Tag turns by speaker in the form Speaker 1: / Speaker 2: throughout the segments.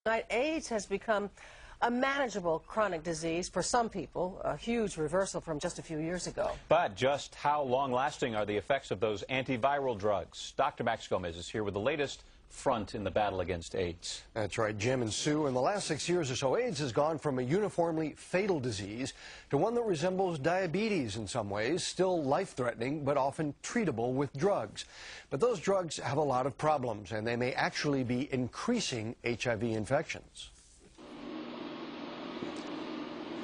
Speaker 1: AIDS has become a manageable chronic disease for some people, a huge reversal from just a few years ago.
Speaker 2: But just how long-lasting are the effects of those antiviral drugs? Dr. Max Gomez is here with the latest front in the battle against AIDS.
Speaker 3: That's right, Jim and Sue. In the last 6 years or so, AIDS has gone from a uniformly fatal disease to one that resembles diabetes in some ways, still life-threatening, but often treatable with drugs. But those drugs have a lot of problems, and they may actually be increasing HIV infections.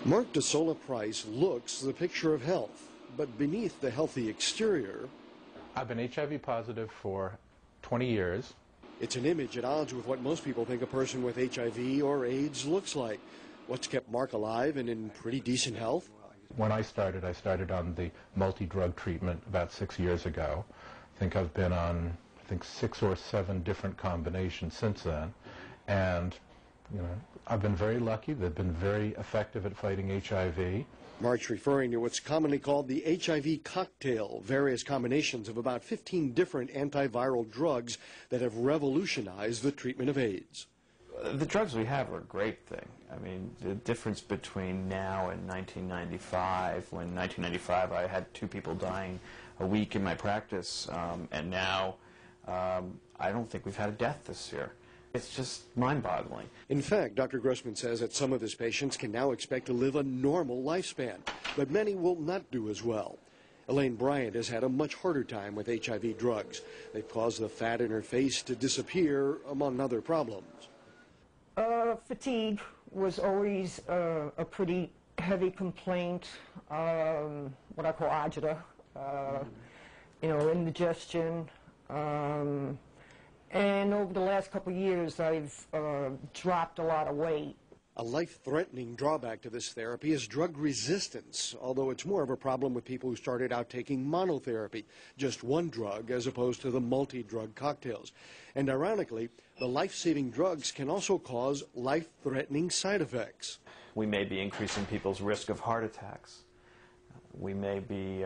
Speaker 3: Mark de Solla Price looks the picture of health, but beneath the healthy exterior,
Speaker 4: I've been HIV positive for 20 years.
Speaker 3: It's an image at odds with what most people think a person with HIV or AIDS looks like. What's kept Mark alive and in pretty decent health?
Speaker 4: When I started on the multi-drug treatment about 6 years ago. I think I've been on, 6 or 7 different combinations since then. And, I've been very lucky. They've been very effective at fighting HIV.
Speaker 3: Mark's referring to what's commonly called the HIV cocktail, various combinations of about 15 different antiviral drugs that have revolutionized the treatment of AIDS.
Speaker 5: The drugs we have are a great thing. I mean, the difference between now and 1995, when 1995 I had 2 people dying a week in my practice, and now I don't think we've had a death this year. It's just mind-boggling.
Speaker 3: In fact, Dr. Grossman says that some of his patients can now expect to live a normal lifespan, but many will not do as well. Elaine Bryant has had a much harder time with HIV drugs. They've caused the fat in her face to disappear, among other problems.
Speaker 6: Fatigue was always a pretty heavy complaint, what I call agita, indigestion. And over the last couple of years, I've dropped a lot of weight.
Speaker 3: A life-threatening drawback to this therapy is drug resistance, although it's more of a problem with people who started out taking monotherapy, just one drug as opposed to the multi-drug cocktails. And ironically, the life-saving drugs can also cause life-threatening side effects.
Speaker 5: We may be increasing people's risk of heart attacks. We may be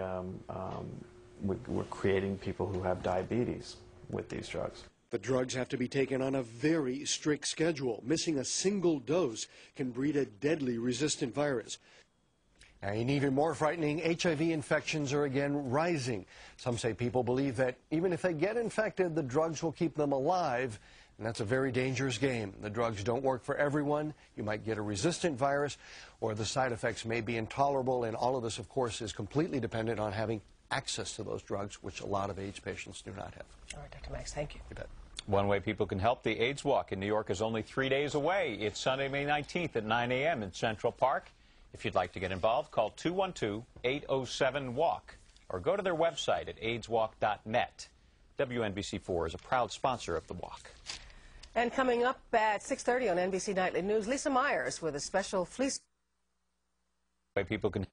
Speaker 5: we're creating people who have diabetes with these drugs.
Speaker 3: The drugs have to be taken on a very strict schedule. Missing a single dose can breed a deadly resistant virus. And even more frightening, HIV infections are again rising. Some say people believe that even if they get infected, the drugs will keep them alive, and that's a very dangerous game. The drugs don't work for everyone. You might get a resistant virus, or the side effects may be intolerable, and all of this, of course, is completely dependent on having access to those drugs, which a lot of AIDS patients do not have.
Speaker 1: All right, Dr. Max, thank you.
Speaker 3: You bet.
Speaker 2: One way people can help, the AIDS Walk in New York is only 3 days away. It's Sunday, May 19th at 9 a.m. in Central Park. If you'd like to get involved, call 212-807-WALK or go to their website at aidswalk.net. WNBC4 is a proud sponsor of the walk.
Speaker 1: And coming up at 6:30 on NBC Nightly News, Lisa Myers with a special fleece.
Speaker 2: Way people can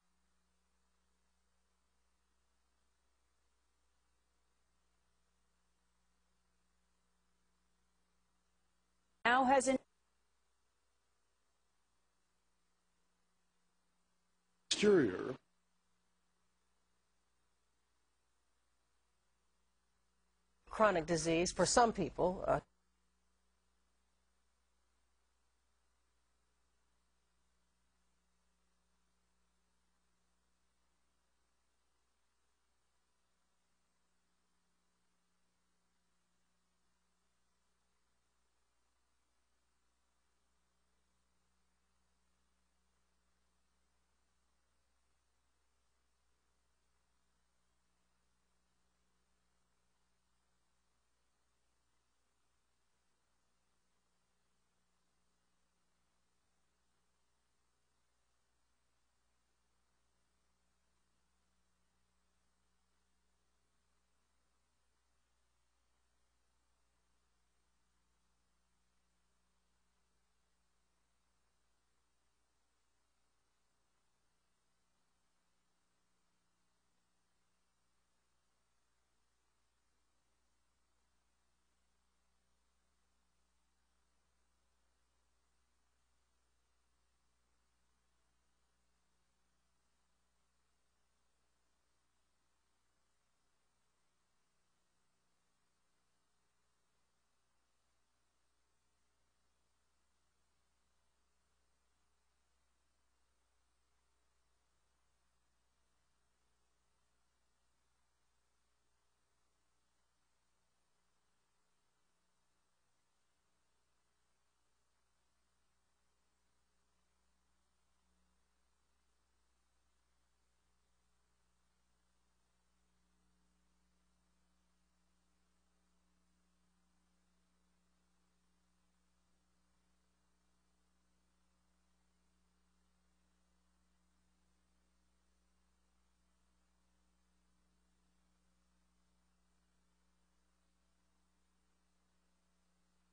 Speaker 7: now has an
Speaker 3: exterior.
Speaker 1: Chronic disease for some people.